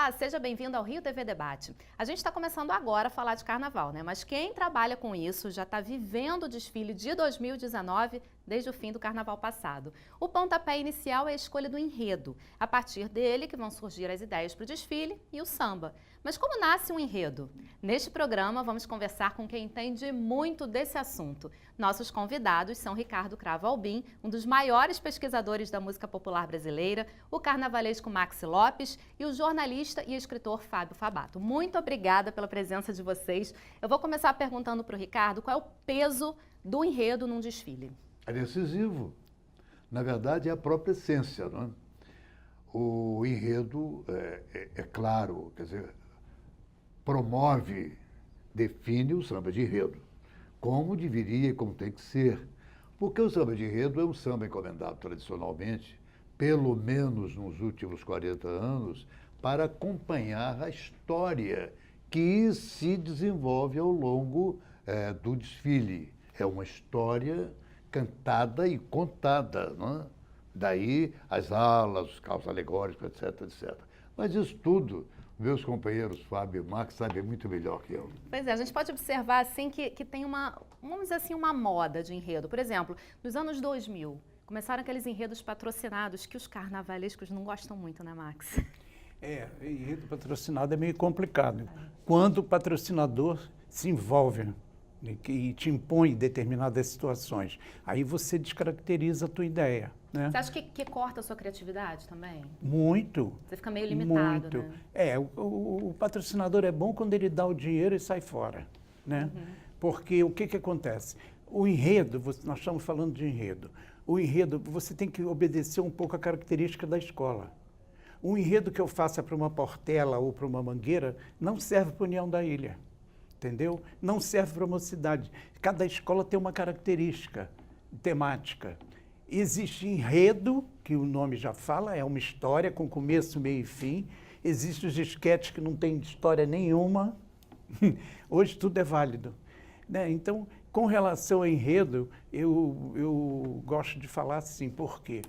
Olá, seja bem-vindo ao Rio TV Debate. A gente está começando agora a falar de carnaval, né? Mas quem trabalha com isso já está vivendo o desfile de 2019 desde o fim do carnaval passado. O pontapé inicial é a escolha do enredo. A partir dele que vão surgir as ideias para o desfile e o samba. Mas como nasce um enredo? Neste programa vamos conversar com quem entende muito desse assunto. Nossos convidados são Ricardo Cravo Albim, um dos maiores pesquisadores da música popular brasileira, o carnavalesco Maxi Lopes e o jornalista e escritor Fábio Fabato. Muito obrigada pela presença de vocês. Eu vou começar perguntando para o Ricardo qual é o peso do enredo num desfile. É decisivo. Na verdade, é a própria essência, não é? O enredo, é claro, quer dizer, promove, define o samba de enredo, como deveria e como tem que ser. Porque o samba de enredo é um samba encomendado tradicionalmente, pelo menos nos últimos 40 anos, para acompanhar a história que se desenvolve ao longo do desfile. É uma história cantada e contada, não é? Daí as alas, os carros alegóricos, etc, etc. Mas isso tudo, meus companheiros Fábio e Max sabem muito melhor que eu. Pois é, a gente pode observar assim que tem uma, vamos dizer assim, uma moda de enredo. Por exemplo, nos anos 2000, começaram aqueles enredos patrocinados que os carnavalescos não gostam muito, né, Max? Enredo patrocinado é meio complicado. Quando o patrocinador se envolve e te impõe determinadas situações, aí você descaracteriza a tua ideia, né? Você acha que corta a sua criatividade também? Muito. Você fica meio limitado, muito. né? O patrocinador é bom quando ele dá o dinheiro e sai fora, né? Porque o que acontece? O enredo, nós estamos falando de enredo. O enredo, você tem que obedecer um pouco a característica da escola. Um enredo que eu faça para uma Portela ou para uma Mangueira não serve para a União da Ilha. Entendeu? Não serve para uma cidade. Cada escola tem uma característica temática. Existe enredo, que o nome já fala, é uma história com começo, meio e fim. Existem os esquetes que não têm história nenhuma. Hoje tudo é válido, né? Então, com relação ao enredo, eu gosto de falar assim, porque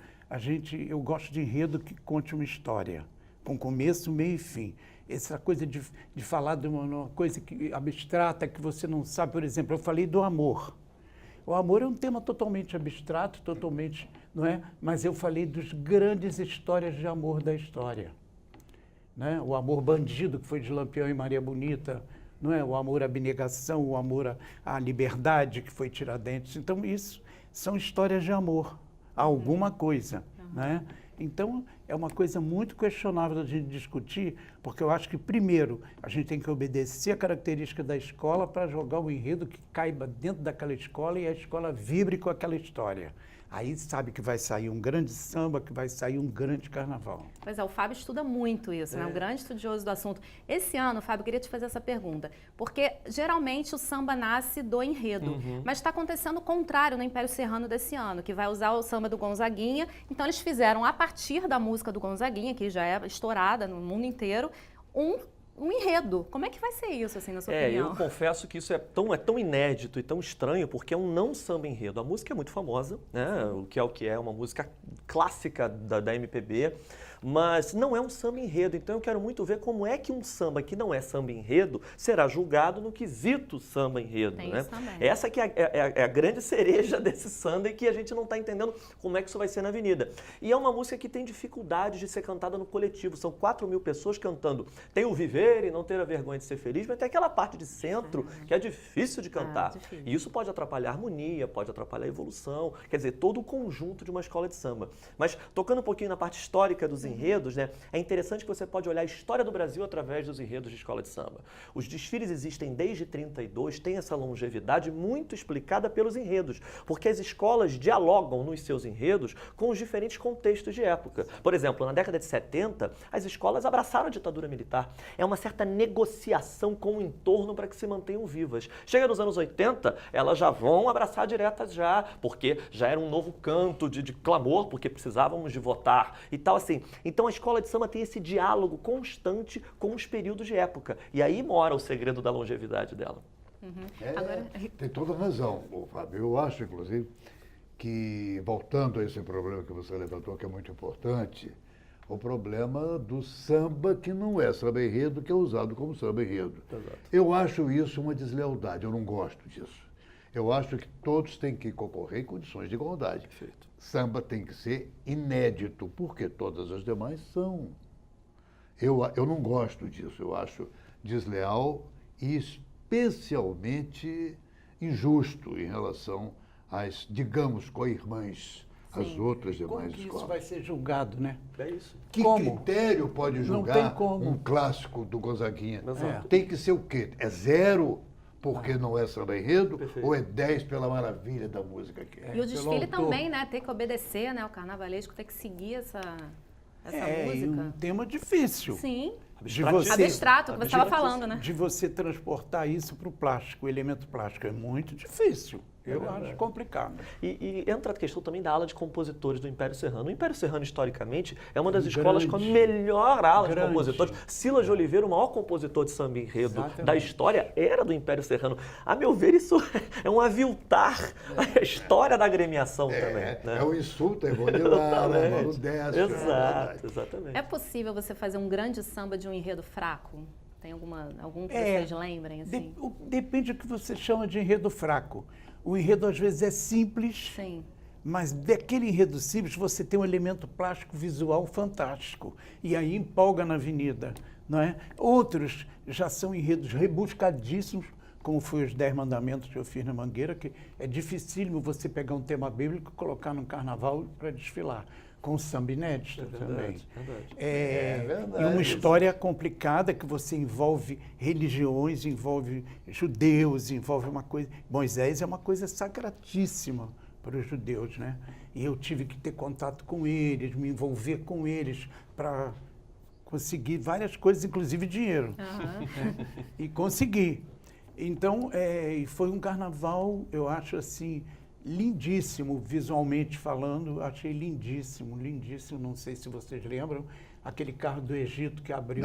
eu gosto de enredo que conte uma história, com começo, meio e fim. Essa coisa de falar de uma coisa abstrata que você não sabe, por exemplo, eu falei do amor. O amor é um tema totalmente abstrato, totalmente, não é? Mas eu falei das grandes histórias de amor da história, né? O amor bandido, que foi de Lampião e Maria Bonita, não é? O amor à abnegação, o amor à liberdade, que foi Tiradentes. Então, isso são histórias de amor a alguma coisa, né? Então, é uma coisa muito questionável da gente discutir, porque eu acho que, primeiro, a gente tem que obedecer a característica da escola para jogar o enredo que caiba dentro daquela escola e a escola vibre com aquela história. Aí sabe que vai sair um grande samba, que vai sair um grande carnaval. Pois é, o Fábio estuda muito isso, né? Um grande estudioso do assunto. Esse ano, Fábio, eu queria te fazer essa pergunta, porque geralmente o samba nasce do enredo, mas está acontecendo o contrário no Império Serrano desse ano, que vai usar o samba do Gonzaguinha. Então eles fizeram, a partir da música do Gonzaguinha, que já é estourada no mundo inteiro, um enredo. Como é que vai ser isso, assim, na sua opinião? Eu confesso que isso é tão inédito e tão estranho, porque é um não samba enredo. A música é muito famosa, né? O que é uma música clássica da MPB, mas não é um samba enredo. Então eu quero muito ver como é que um samba que não é samba enredo será julgado no quesito samba enredo, Tem né? isso também. Essa que é a grande cereja desse samba e que a gente não está entendendo como é que isso vai ser na avenida. E é uma música que tem dificuldade de ser cantada no coletivo. São 4.000 pessoas cantando. Tem o viver e não ter a vergonha de ser feliz, mas tem aquela parte de centro que é difícil de cantar. Difícil. E isso pode atrapalhar a harmonia, pode atrapalhar a evolução, quer dizer, todo o conjunto de uma escola de samba. Mas tocando um pouquinho na parte histórica dos enredos, né, é interessante que você pode olhar a história do Brasil através dos enredos de escola de samba. Os desfiles existem desde 32, tem essa longevidade muito explicada pelos enredos, porque as escolas dialogam nos seus enredos com os diferentes contextos de época. Por exemplo, na década de 70, as escolas abraçaram a ditadura militar. É uma certa negociação com o entorno para que se mantenham vivas. Chega nos anos 80, elas já vão abraçar diretas já, porque já era um novo canto de clamor, porque precisávamos de votar e tal assim. Então a escola de samba tem esse diálogo constante com os períodos de época. E aí mora o segredo da longevidade dela. Tem toda razão, Fábio. Eu acho, inclusive, que, voltando a esse problema que você levantou, que é muito importante, o problema do samba que não é samba-enredo, que é usado como samba-enredo. Exato. Eu acho isso uma deslealdade, eu não gosto disso. Eu acho que todos têm que concorrer em condições de igualdade. Perfeito. Samba tem que ser inédito, porque todas as demais são. Eu não gosto disso, eu acho desleal e especialmente injusto em relação às, digamos, co-irmãs, as Sim. outras Como demais que isso escolas. vai ser julgado, né? É isso. Que Como? critério pode Não julgar tem como. um clássico do Gonzaguinha? Exato. Tem que ser o quê? É 0 porque não é samba-enredo? Perfeito. Ou é 10 pela maravilha da música que é? E o pelo desfile autor. também, né? Tem que obedecer, né? O carnavalesco tem que seguir essa E música. um tema difícil. Sim. De você, Abstrato, que você estava Abstrato. falando, né? de você transportar isso para o plástico, o elemento plástico. É muito difícil. Eu acho complicado. E entra a questão também da ala de compositores do Império Serrano. O Império Serrano, historicamente, é uma das Grande. escolas com a melhor ala de Grande. compositores. Silas de Oliveira, o maior compositor de samba enredo Exatamente. da história, era do Império Serrano. A meu ver, isso é um aviltar a história da agremiação também. Né? É um insulto, é Bonilara, Mano Décio. Exato, exatamente. É possível você fazer um grande samba de um enredo fraco? Tem algum que É. vocês lembrem, assim? Depende do que você chama de enredo fraco. O enredo, às vezes, é simples, Sim. mas daquele enredo simples você tem um elemento plástico visual fantástico. E aí empolga na avenida, não é? Outros já são enredos rebuscadíssimos, como foi os 10 Mandamentos que eu fiz na Mangueira, que é dificílimo você pegar um tema bíblico e colocar num carnaval para desfilar, com samba inédito também. Verdade. É verdade. E uma história complicada que você envolve religiões, envolve judeus, envolve uma coisa... Moisés é uma coisa sacratíssima para os judeus, né? E eu tive que ter contato com eles, me envolver com eles para conseguir várias coisas, inclusive dinheiro. Aham. E consegui. Então, foi um carnaval, eu acho assim, lindíssimo, visualmente falando, achei lindíssimo, lindíssimo, não sei se vocês lembram, aquele carro do Egito que abriu,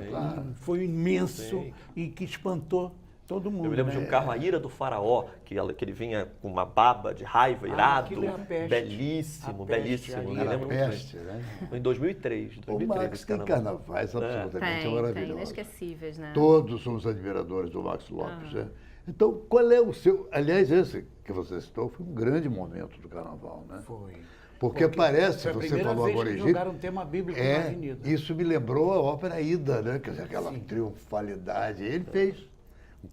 Claro. foi imenso Sim. e que espantou todo mundo. Eu me lembro né? de um carro, a Ira do Faraó, que ele vinha com uma baba de raiva, irado, aquilo é a peste. belíssimo, A peste, belíssimo. ali. Me Era lembro muito bem. peste, né? Foi em 2003. O 2003 Max esse tem carnaval. carnavais absolutamente Tem, maravilhosos. inesquecíveis, né? Todos somos admiradores do Max Lopes. Né? Então, qual é o seu... Aliás, esse que você citou foi um grande momento do carnaval, né? Foi. Porque parece, foi a você primeira falou vez agora que Egito, jogaram um tema bíblico na avenida. isso me lembrou a ópera Ida, né? Quer dizer, aquela triunfalidade. Ele fez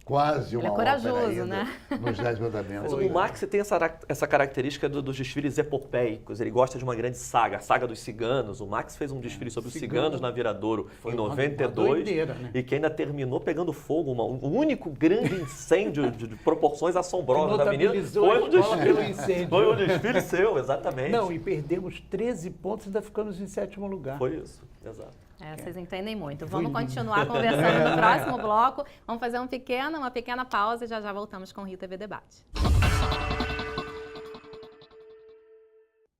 quase Ele uma é corajoso, ópera Ida né? nos 10 Mandamentos. Mas o Max tem essa característica dos desfiles epopeicos. Ele gosta de uma grande saga, a saga dos ciganos. O Max fez um desfile sobre os ciganos na Viradouro Foi em uma 92 doideira, né? e que ainda terminou pegando fogo. Um único grande incêndio de proporções assombrosas da avenida. Notabilizou Foi a um escola desfile. pelo incêndio. Foi um desfile seu, exatamente. Não, e perdemos 13 pontos e ainda ficamos em 7º lugar. Foi isso, exato. Vocês entendem muito. Foi Vamos lindo. continuar conversando no próximo bloco. Vamos fazer uma pequena pausa e já já voltamos com o Rio TV Debate.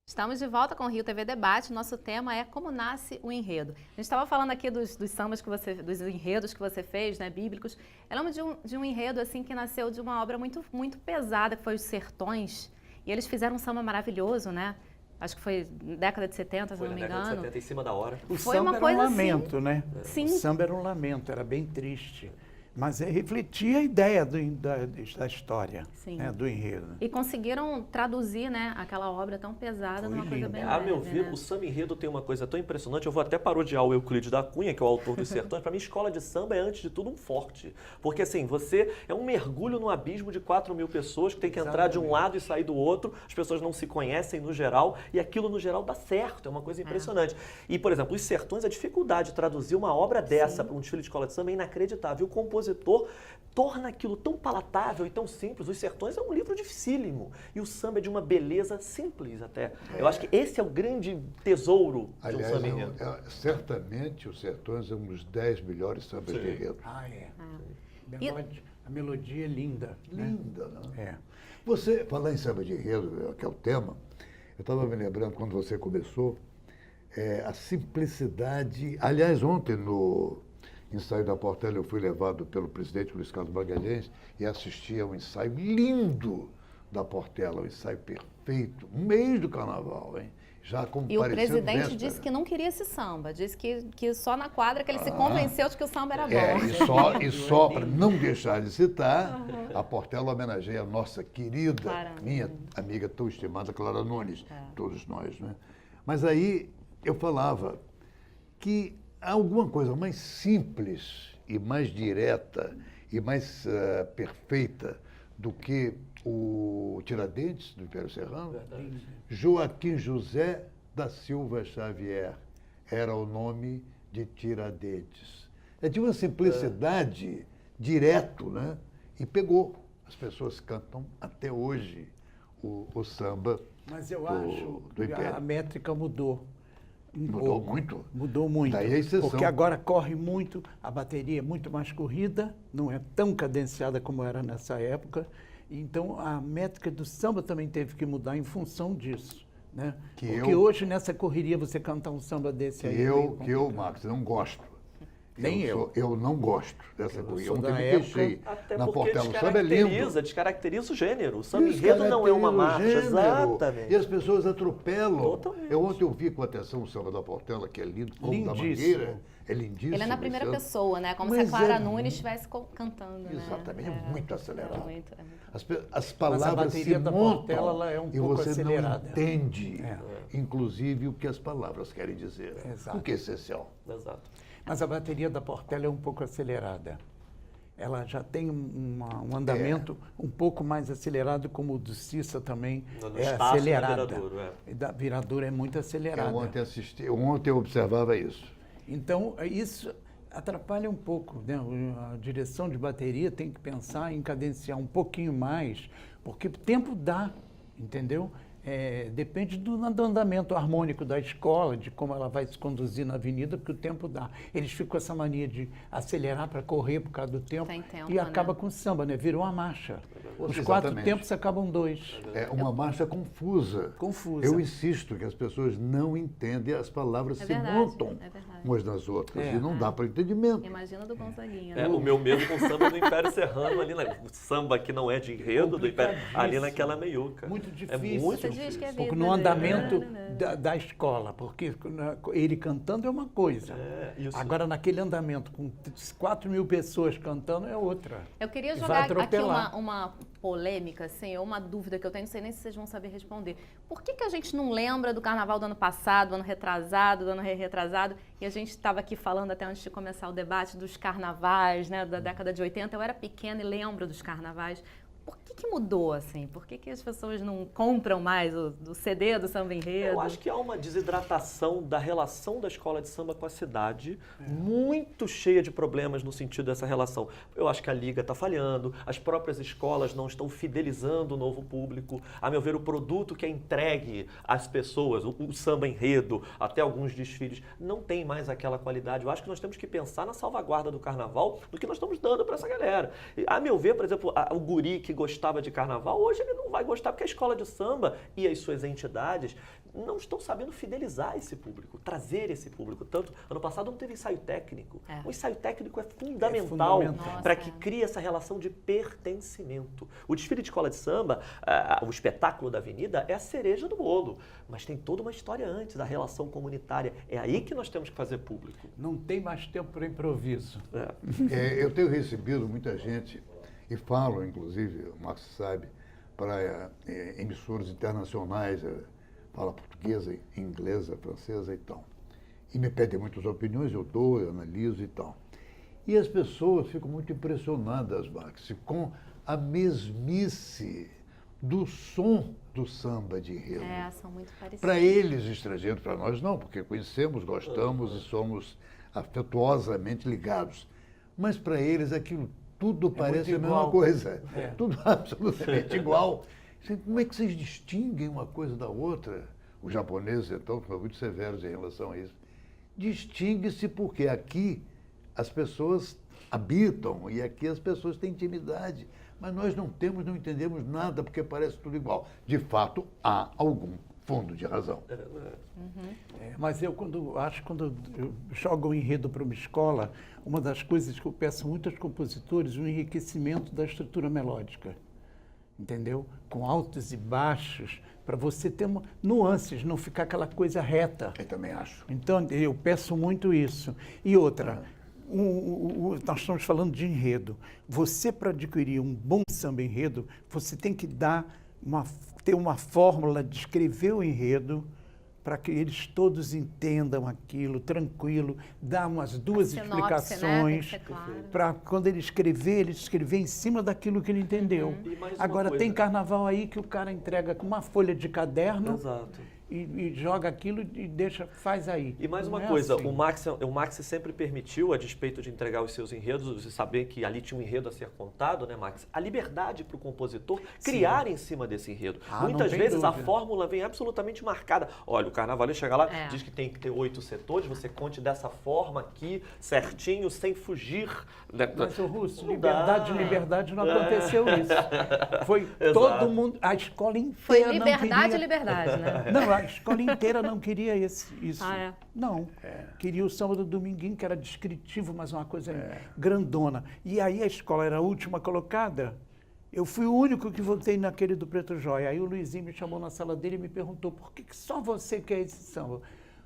Estamos de volta com o Rio TV Debate. Nosso tema é como nasce o enredo. A gente estava falando aqui dos sambas dos enredos que você fez, né, bíblicos. Eu lembro de um enredo assim que nasceu de uma obra muito, muito pesada, que foi Os Sertões. E eles fizeram um samba maravilhoso, né? Acho que foi na década de 70, se Foi não na me década de engano. 70, em cima da hora. O Foi samba uma era coisa um assim- lamento, né? Sim. O samba era um lamento, era bem triste. Mas refletia a ideia da história, Sim. né, do enredo. E conseguiram traduzir, né, aquela obra tão pesada Foi numa coisa lindo. bem A meu leve, ver, né? o samba enredo tem uma coisa tão impressionante. Eu vou até parodiar o Euclides da Cunha, que é o autor dos Sertões. Para mim, escola de samba é, antes de tudo, um forte. Porque, assim, você é um mergulho no abismo de 4.000 pessoas que tem que entrar de um lado e sair do outro. As pessoas não se conhecem no geral e aquilo, no geral, dá certo. É uma coisa impressionante. E, por exemplo, os Sertões, a dificuldade de traduzir uma obra dessa para um desfile de escola de samba é inacreditável. E o compositor torna aquilo tão palatável e tão simples. Os Sertões é um livro dificílimo. E o samba é de uma beleza simples até. Eu acho que esse é o grande tesouro de um Aliás, samba enredo. certamente os Sertões é um dos 10 melhores sambas de enredo. A melodia é linda. né? Linda, né? É. Você, falar em samba de enredo, que é o tema, eu estava me lembrando quando você começou, a simplicidade. Aliás, ontem no ensaio da Portela eu fui levado pelo presidente Luiz Carlos Magalhães e assisti a um ensaio lindo da Portela, um ensaio perfeito, um mês do carnaval, hein? já como E o parecendo presidente véspera. disse que não queria esse samba, disse que só na quadra que ele se convenceu de que o samba era bom. E só para não deixar de citar, a Portela homenageia a nossa querida, Clara minha Nunes. amiga tão estimada Clara Nunes, É. todos nós, né? Mas aí eu falava que há alguma coisa mais simples e mais direta e mais perfeita do que o Tiradentes, do Império Serrano. Joaquim José da Silva Xavier era o nome de Tiradentes. É de uma simplicidade direto, né? E pegou. As pessoas cantam até hoje o samba Mas eu do acho que Império. a métrica mudou. Mudou muito. Mudou muito. Daí a exceção. Porque agora corre muito, a bateria é muito mais corrida, não é tão cadenciada como era nessa época. Então a métrica do samba também teve que mudar em função disso. Né? Porque hoje nessa correria você cantar um samba desse aí. Que eu, Max, não gosto. Nem eu. Eu não gosto dessa corrida. sou Ontem da me época- queixei. Até Na porque Portela, o samba é lindo. descaracteriza o gênero. O samba enredo não é uma marcha, Descaracteriza o gênero. exatamente. E as pessoas atropelam. Totalmente. Ontem eu vi com atenção o samba da Portela, que é lindo, como da Lindíssimo. Mangueira. É lindíssimo. Ele é na primeira esse ano. pessoa, né? Como Mas se a Clara é Nunes estivesse cantando, né? Exatamente, é muito acelerado. É muito. As palavras bateria se da montam Portela, ela é um e pouco você acelerada. não entende, É. inclusive, o que as palavras querem dizer. Exato. O que é essencial. Exato. Mas a bateria da Portela é um pouco acelerada. Ela já tem um andamento um pouco mais acelerado, como o do Cissa também No é Estácio, né, acelerada. Viradouro, é. E da Viradouro é muito acelerada. Ontem eu observava isso. Então, isso atrapalha um pouco, né? A direção de bateria tem que pensar em cadenciar um pouquinho mais, porque o tempo dá, entendeu? Depende do andamento harmônico da escola, de como ela vai se conduzir na avenida, porque o tempo dá. Eles ficam com essa mania de acelerar para correr por causa do tempo, Tem tempo, e acaba né? com o samba, né? Virou uma marcha. Os Exatamente. 4 tempos acabam 2. É uma marcha confusa. Confusa. Eu insisto que as pessoas não entendem, as palavras É se verdade, montam é verdade. umas nas outras É. e não dá para entendimento. Imagina do Gonzaguinha. É, né? o meu medo com o samba do Império Serrano ali, o samba que não é de enredo do Império, ali naquela meiuca. Muito É difícil. muito Você diz que é Porque vida no andamento dele. da escola, porque ele cantando é uma coisa. Isso. Agora, naquele andamento, com 4 mil pessoas cantando, é outra. Eu queria Vai jogar aqui atropelar. uma polêmica, assim, ou uma dúvida que eu tenho, não sei nem se vocês vão saber responder. Por que a gente não lembra do carnaval do ano passado, do ano retrasado, do ano retrasado? E a gente estava aqui falando até antes de começar o debate dos carnavais, né, da década de 80. Eu era pequena e lembro dos carnavais. Por que mudou, assim? Por que as pessoas não compram mais o CD do Samba Enredo? Eu acho que há uma desidratação da relação da escola de samba com a cidade, muito cheia de problemas no sentido dessa relação. Eu acho que a liga está falhando, as próprias escolas não estão fidelizando o novo público. A meu ver, o produto que é entregue às pessoas, o samba enredo, até alguns desfiles, não tem mais aquela qualidade. Eu acho que nós temos que pensar na salvaguarda do carnaval, do que nós estamos dando para essa galera. E, a meu ver, por exemplo, o guri que gostava de carnaval, hoje ele não vai gostar porque a escola de samba e as suas entidades não estão sabendo fidelizar esse público, trazer esse público. Tanto, ano passado não teve ensaio técnico. É. O ensaio técnico é fundamental fundamental. para que crie essa relação de pertencimento. O desfile de escola de samba, o espetáculo da avenida, é a cereja do bolo, mas tem toda uma história antes, a relação comunitária. É aí que nós temos que fazer público. Não tem mais tempo para improviso. Eu tenho recebido muita gente, e falo, inclusive, o Marcos sabe, para emissoras internacionais, fala portuguesa, inglesa, francesa e tal. E me pedem muitas opiniões, eu dou, eu analiso e tal. E as pessoas ficam muito impressionadas, Max, com a mesmice do som do samba de enredo. São muito parecidos. Para eles, estrangeiros, para nós não, porque conhecemos, gostamos e somos afetuosamente ligados. Mas para eles aquilo tudo parece a muito mesma igual. coisa. É. Tudo absolutamente igual. Como é que vocês distinguem uma coisa da outra? Os japoneses, então, foram muito severos em relação a isso. Distingue-se porque aqui as pessoas habitam e aqui as pessoas têm intimidade. Mas nós não temos, não entendemos nada porque parece tudo igual. De fato, há algum fundo de razão. Mas quando eu jogo o enredo para uma escola, uma das coisas que eu peço muito aos compositores é o enriquecimento da estrutura melódica. entendeu? Com altos e baixos, para você ter nuances, não ficar aquela coisa reta. Eu também acho. Então, eu peço muito isso. E outra, nós estamos falando de enredo. Você, para adquirir um bom samba enredo, você tem que ter uma fórmula de escrever o enredo para que eles todos entendam aquilo, tranquilo, dar umas duas explicações, né? Claro. para quando ele escrever em cima daquilo que ele entendeu. E mais uma Agora, coisa. tem carnaval aí que o cara entrega com uma folha de caderno Exato. e joga aquilo e faz aí. E mais Não uma é coisa, assim. o Max sempre permitiu, a despeito de entregar os seus enredos, você saber que ali tinha um enredo a ser contado, né, Max? A liberdade para o compositor criar em cima desse enredo. Ah, Muitas não tem vezes a dúvida. fórmula vem absolutamente marcada. Olha, o carnaval chega lá, É. diz que tem que ter 8 setores, você conte dessa forma aqui, certinho, sem fugir. Né? Mas, ô Russo, Não liberdade, dá. liberdade, não aconteceu isso. Foi Exato. todo mundo, a escola inteira Foi não liberdade queria... e liberdade, né? Não, a escola inteira não queria isso. Ah, é? Não. Queria o samba do Dominguinho, que era descritivo, mas uma coisa grandona. E aí a escola era a última colocada. Eu fui o único que votei naquele do Preto Jóia. Aí o Luizinho me chamou na sala dele e me perguntou: por que só você quer esse samba?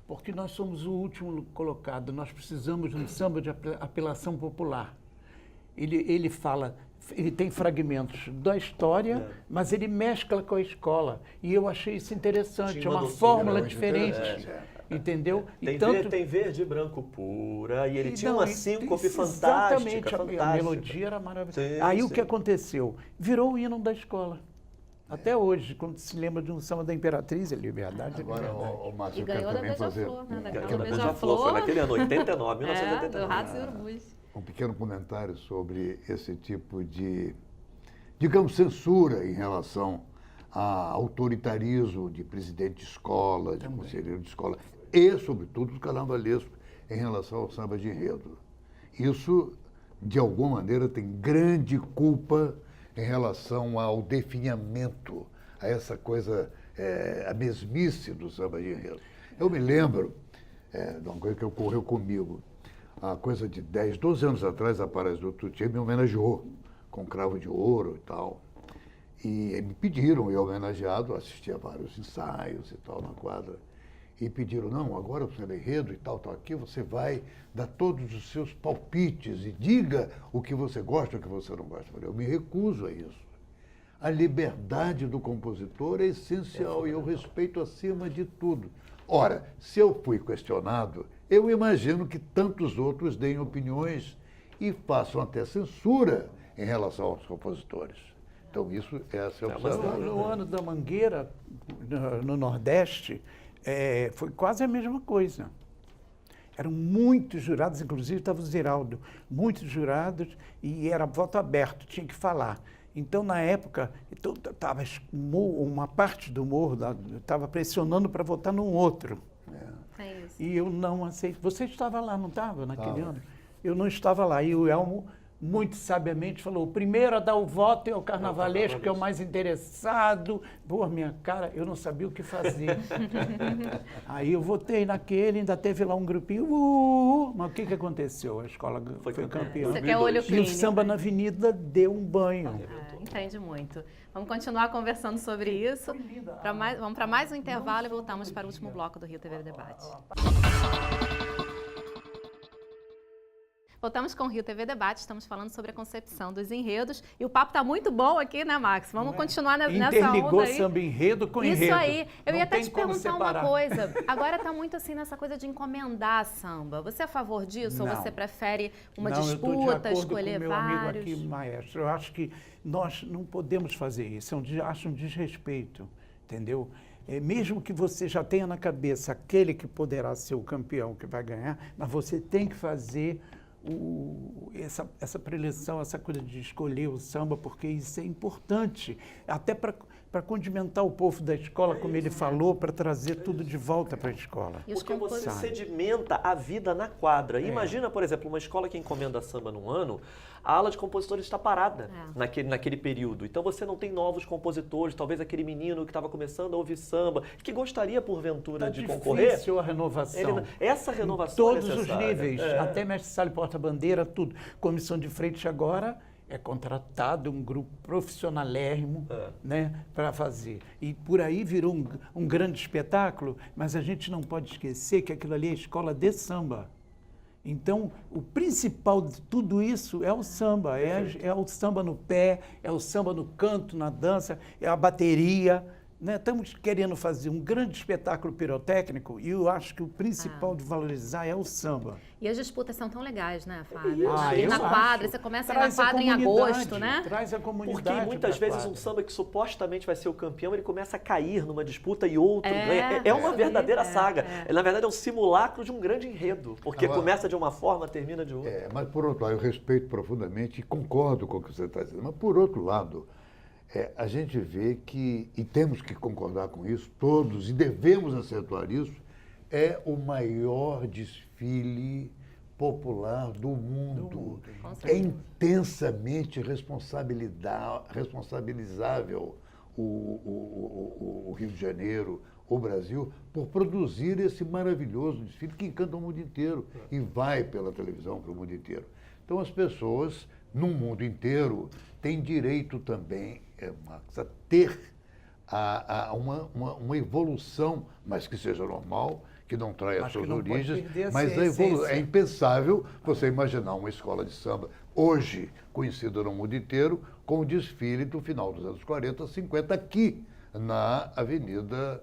Porque nós somos o último colocado, nós precisamos de um samba de apelação popular. Ele fala, ele tem fragmentos da história, mas ele mescla com a escola. E eu achei isso interessante, Tinha é uma uma doçura, fórmula muito diferente. interessante, Entendeu? Tem verde e branco pura, e ele tinha não, uma e- síncope exatamente, fantástica. a melodia era maravilhosa. Sim, Aí o sim. que aconteceu? Virou o hino da escola. Até hoje, quando se lembra de um samba da Imperatriz, é liberdade, é Agora, liberdade. o Márcio, E eu quero ganhou da também fazer Beija-Flor, né? Daquela Aquela Beija-Flor. beija-flor foi naquele ano, 89, É, 1989. do Ratos e Urubus. um pequeno comentário sobre esse tipo de, digamos, censura em relação a autoritarismo de presidente de escola, de conselheiro de escola, e, sobretudo, do carnavalesco em relação ao samba de enredo. Isso, de alguma maneira, tem grande culpa em relação ao definhamento, a essa coisa, a mesmice do samba de enredo. Eu me lembro de uma coisa que ocorreu comigo. Há coisa de 10, 12 anos atrás, a Paras do Tuti me homenageou com cravo de ouro e tal. E me pediram, eu homenageado, assisti a vários ensaios e tal na quadra. E pediram, não, agora o samba enredo e tal, aqui você vai dar todos os seus palpites e diga o que você gosta e o que você não gosta. Eu falei, eu me recuso a isso. A liberdade do compositor é essencial e eu respeito acima de tudo. Ora, se eu fui questionado, eu imagino que tantos outros deem opiniões e façam até censura em relação aos compositores. Então, isso é a ser observado. No ano da Mangueira, no Nordeste, foi quase a mesma coisa. Eram muitos jurados, inclusive estava o Ziraldo, muitos jurados, e era voto aberto, tinha que falar. Então, na época, uma parte do morro estava pressionando para votar num outro. É isso. E eu não aceito. Você estava lá, não estava, naquele Estava. ano? Eu não estava lá. E o Elmo, muito sabiamente, falou, o primeiro a dar o voto é o carnavalesco, que é o mais interessado. Pô, minha cara, eu não sabia o que fazer. Aí eu votei naquele, ainda teve lá um grupinho, mas o que aconteceu? A escola foi campeã. Você quer olho E o clínico. samba na avenida deu um banho. Entende muito. Vamos continuar conversando sobre isso. Vamos para mais um intervalo e voltamos para o último bloco do Rio TV Debate. Voltamos com o Rio TV Debate, estamos falando sobre a concepção dos enredos. E o papo está muito bom aqui, né, Max? Vamos continuar nessa Interligou onda aí. samba enredo com Isso enredo. aí. Eu Não ia até tem te como perguntar separar. uma coisa. Agora está muito assim nessa coisa de encomendar samba. Você é a favor disso ou Não. você prefere uma Não, eu estou de disputa, acordo escolher com o meu vários? amigo aqui, maestro. Eu acho que nós não podemos fazer isso. Acho um desrespeito, entendeu? Mesmo que você já tenha na cabeça aquele que poderá ser o campeão que vai ganhar, mas você tem que fazer essa preleção, essa coisa de escolher o samba, porque isso é importante, até para condimentar o povo da escola, como ele falou, para trazer tudo de volta para a escola. E os Porque você compositores? sedimenta a vida na quadra. Imagina, por exemplo, uma escola que encomenda samba num ano, a ala de compositores está parada naquele período. Então você não tem novos compositores, talvez aquele menino que estava começando a ouvir samba, que gostaria, porventura, de concorrer. Difícil a renovação. Essa renovação Em todos é os necessária. níveis, até mestre sala e porta-bandeira, tudo. Comissão de frente agora É contratado um grupo profissionalérrimo, né, para fazer. E por aí virou um grande espetáculo, mas a gente não pode esquecer que aquilo ali é escola de samba. Então, o principal de tudo isso é o samba, é o samba no pé, é o samba no canto, na dança, é a bateria. Né? Estamos querendo fazer um grande espetáculo pirotécnico e eu acho que o principal de valorizar é o samba. E as disputas são tão legais, né, Fábio? Eu Na quadra, acho. você começa a ir Traz na a quadra em comunidade, agosto, né? Traz a comunidade. Porque muitas pra vezes um quadra. samba que supostamente vai ser o campeão, ele começa a cair numa disputa e outro É, ganha. É uma isso verdadeira aí, saga. Na verdade, é um simulacro de um grande enredo. Porque Agora- começa de uma forma, termina de outra. Mas por outro lado, eu respeito profundamente e concordo com o que você está dizendo. Mas por outro lado, a gente vê que, e temos que concordar com isso, todos, e devemos acentuar isso, é o maior desfile popular do mundo. Com É certeza. intensamente responsabilizável o Rio de Janeiro, o Brasil, por produzir esse maravilhoso desfile que encanta o mundo inteiro e vai pela televisão para o mundo inteiro. Então as pessoas, no mundo inteiro, têm direito também, Max, a ter uma evolução, mas que seja normal, que não traia as Acho que suas não pode origens, perder mas a essência. é impensável você imaginar uma escola de samba, hoje conhecida no mundo inteiro, com o desfile do final dos anos 40, 50, aqui na Avenida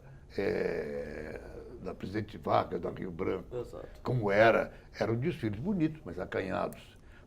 da Presidente Vargas, da Rio Branco. Exato. Como eram desfiles bonitos, mas acanhados,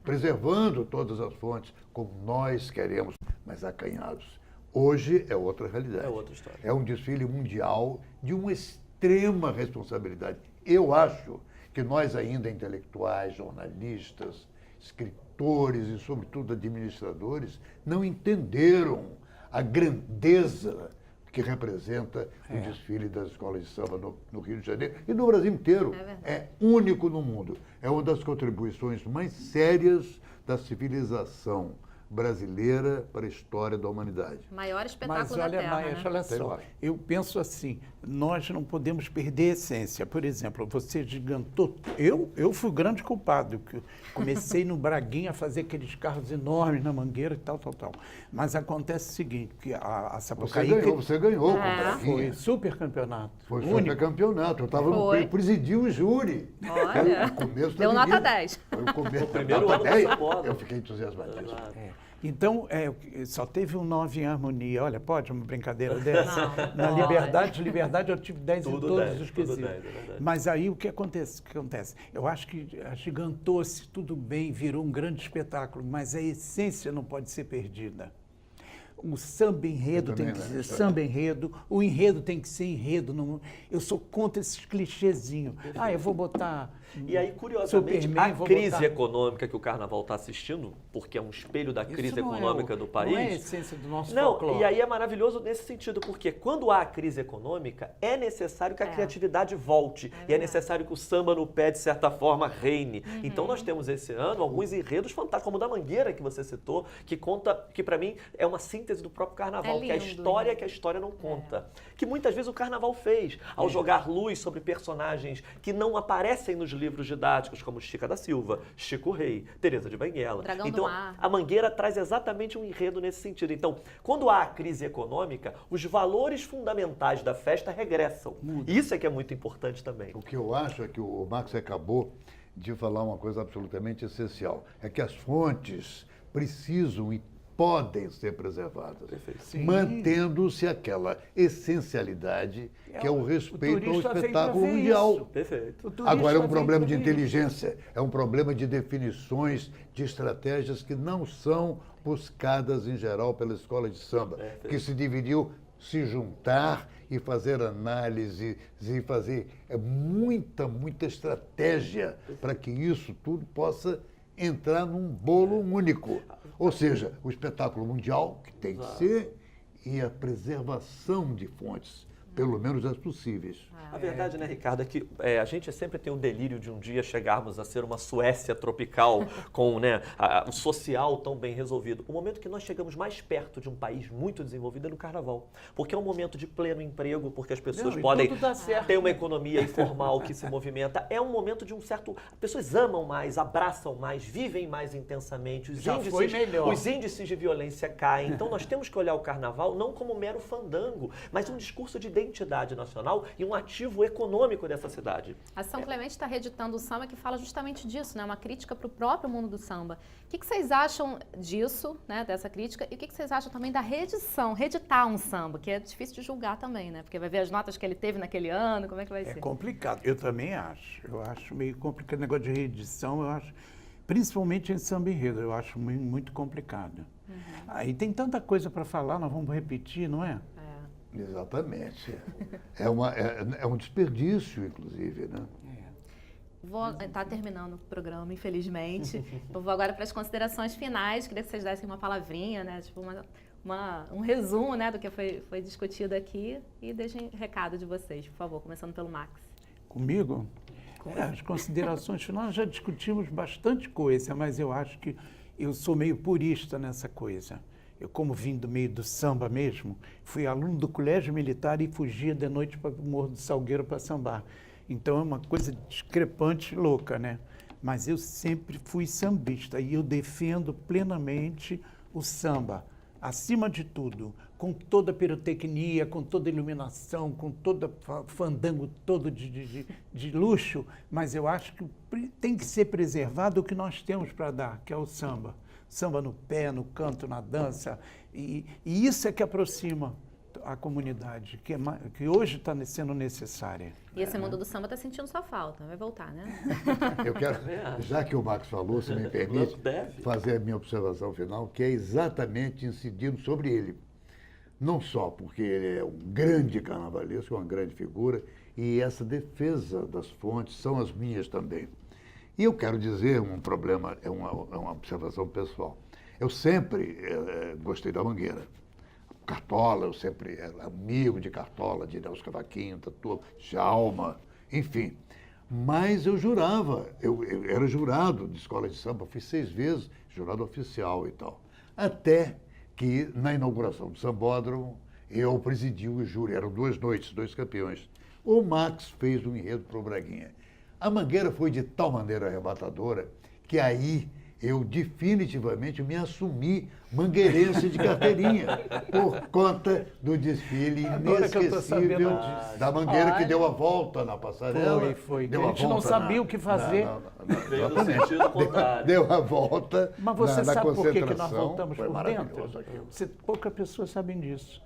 preservando todas as fontes, como nós queremos, mas acanhados. Hoje é outra realidade. É outra história. É um desfile mundial de uma extrema responsabilidade. Eu acho que nós ainda, intelectuais, jornalistas, escritores e, sobretudo, administradores, não entenderam a grandeza que representa o desfile das escolas de samba no Rio de Janeiro e no Brasil inteiro. É único no mundo. É uma das contribuições mais sérias da civilização brasileira para a história da humanidade. Maior espetáculo Mas da olha, Terra, Maia, né? olha só, eu penso assim, nós não podemos perder a essência. Por exemplo, você gigantou. Eu fui o grande culpado, que eu comecei no Braguinha a fazer aqueles carros enormes na Mangueira e tal. Mas acontece o seguinte, que a Sapucaí Você ganhou com o É. Braguinha. foi super campeonato. Foi único. super campeonato. Eu estava Foi. no presidir o júri. Olha, O começo deu da nota menina. 10. Foi o começo. primeiro Nota ano da 10, Sambola. eu fiquei entusiasmadíssimo. Exato. Então, só teve um 9 em harmonia. Olha, pode uma brincadeira dessa? Não, Na pode. liberdade eu tive 10 em Tudo todos 10, os tudo quesitos. 10, é verdade. Mas aí o que acontece? Eu acho que agigantou-se tudo bem, virou um grande espetáculo, mas a essência não pode ser perdida. O samba enredo Eu tem também que ser acho. samba enredo, o enredo tem que ser enredo. Eu sou contra esses clichêzinhos. Eu vou botar. E aí, curiosamente, Superman, a vou crise botar- econômica que o Carnaval está assistindo, porque é um espelho da Isso crise não é econômica o- do país. Não é a essência do nosso Não, folclore. e aí é maravilhoso nesse sentido, porque quando há crise econômica, é necessário que a criatividade volte. E é necessário que o samba no pé, de certa forma, reine. Então nós temos esse ano alguns enredos fantásticos, como o da Mangueira, que você citou, que conta, que para mim é uma síntese do próprio Carnaval, que é a lindo, história né? que a história não conta. Que muitas vezes o Carnaval fez, ao jogar luz sobre personagens que não aparecem nos livros didáticos, como Chica da Silva, Chico Rei, Teresa de Benguela. Dragão do Então, Mar. a Mangueira traz exatamente um enredo nesse sentido. Então, quando há a crise econômica, os valores fundamentais da festa regressam. Isso é que é muito importante também. O que eu acho é que o Max acabou de falar uma coisa absolutamente essencial. É que as fontes precisam e podem ser preservadas, Sim. mantendo-se aquela essencialidade que é o respeito ao turista vem pra espetáculo ver mundial. isso. Perfeito. O turista Agora é um vem problema de pra ver isso. inteligência, é um problema de definições, de estratégias que não são buscadas em geral pela escola de samba, que se deveriam se juntar e fazer análise e fazer muita estratégia para que isso tudo possa entrar num bolo único. Ou seja, o espetáculo mundial, que tem que ser, e a preservação de fontes. pelo menos as possíveis. A verdade, né, Ricardo, é que a gente sempre tem o delírio de um dia chegarmos a ser uma Suécia tropical com, né, o social tão bem resolvido. O momento que nós chegamos mais perto de um país muito desenvolvido é no Carnaval, porque é um momento de pleno emprego, porque as pessoas podem ter uma economia informal que se movimenta. É um momento de um certo... As pessoas amam mais, abraçam mais, vivem mais intensamente. Os índices de violência caem. Então nós temos que olhar o Carnaval não como um mero fandango, mas um discurso de identidade nacional e um ativo econômico dessa cidade. A São Clemente está reeditando o samba que fala justamente disso, né? Uma crítica para o próprio mundo do samba. O que vocês acham disso, né? Dessa crítica? E o que vocês acham também da reeditar um samba, que é difícil de julgar também, né? Porque vai ver as notas que ele teve naquele ano, como é que vai ser? É complicado, eu também acho. Eu acho meio complicado o negócio de reedição, eu acho, principalmente em samba enredo, eu acho muito complicado. Aí tem tanta coisa para falar, nós vamos repetir, não é? Exatamente. É um desperdício, inclusive, né? Está terminando o programa, infelizmente. Eu vou agora para as considerações finais. Queria que vocês dessem uma palavrinha, né? Tipo um resumo, né, do que foi discutido aqui. E deixem recado de vocês, por favor, começando pelo Max. Comigo? As considerações finais, nós já discutimos bastante coisa, mas eu acho que eu sou meio purista nessa coisa. Eu, como vim do meio do samba mesmo, fui aluno do Colégio Militar e fugia de noite para o Morro do Salgueiro para sambar. Então é uma coisa discrepante, louca, né? Mas eu sempre fui sambista e eu defendo plenamente o samba, acima de tudo, com toda a pirotecnia, com toda a iluminação, com todo fandango todo de luxo, mas eu acho que tem que ser preservado o que nós temos para dar, que é o samba. Samba no pé, no canto, na dança, e isso é que aproxima a comunidade, que hoje está sendo necessária. E esse mundo do samba está sentindo sua falta, vai voltar, né? Eu quero, já que o Max falou, se me permite, fazer a minha observação final, que é exatamente incidindo sobre ele. Não só porque ele é um grande carnavalesco, uma grande figura, e essa defesa das fontes são as minhas também. E eu quero dizer um problema, é uma observação pessoal. Eu sempre gostei da Mangueira. Cartola, eu sempre era amigo de Cartola, de Nelson Cavaquinho, Tatu, Djalma, enfim. Mas eu jurava, eu era jurado de escola de samba, fui 6 vezes jurado oficial e tal. Até que, na inauguração do Sambódromo, eu presidi o júri, eram 2 noites, 2 campeões. O Max fez um enredo para o Braguinha. A Mangueira foi de tal maneira arrebatadora que aí eu definitivamente me assumi mangueirense de carteirinha por conta do desfile inesquecível da Mangueira que deu a volta na passarela. Foi. A gente não sabia o que fazer. Veio no sentido contrário. Deu a volta. Mas você na sabe por que concentração. nós voltamos Foi por dentro? Poucas pessoas sabem disso.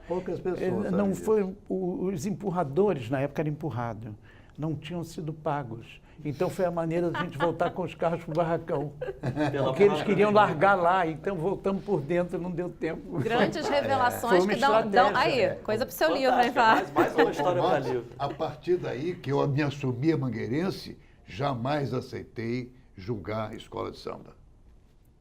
Não foi os empurradores, na época era empurrado, não tinham sido pagos. Então foi a maneira da gente voltar com os carros para o barracão. Porque eles queriam largar lá, então voltamos por dentro, não deu tempo. Grandes revelações que dão aí, coisa para o seu livro, hein, Fá? Mais uma história para livro. A partir daí que eu me assumi mangueirense, jamais aceitei julgar a escola de samba.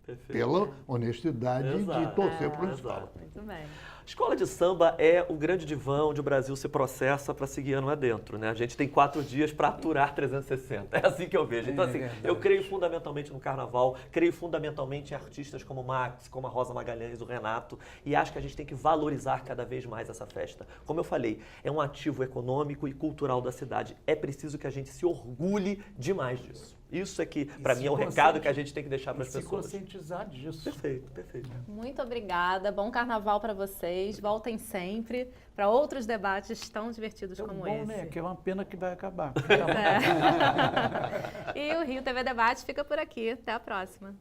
Perfeito. Pela honestidade de torcer para o escola. Muito bem. Escola de samba é o grande divã onde o Brasil se processa para seguir ano adentro, né? A gente tem 4 dias para aturar 360. É assim que eu vejo. Então, assim, eu creio fundamentalmente no carnaval, creio fundamentalmente em artistas como o Max, como a Rosa Magalhães, o Renato, e acho que a gente tem que valorizar cada vez mais essa festa. Como eu falei, é um ativo econômico e cultural da cidade. É preciso que a gente se orgulhe demais disso. Isso é que, para mim, é o recado que a gente tem que deixar para as pessoas. Se conscientizar disso. Perfeito, perfeito. Muito obrigada. Bom carnaval para vocês. Voltem sempre para outros debates tão divertidos como esse. Né? Que é uma pena que vai acabar. E o Rio TV Debate fica por aqui. Até a próxima.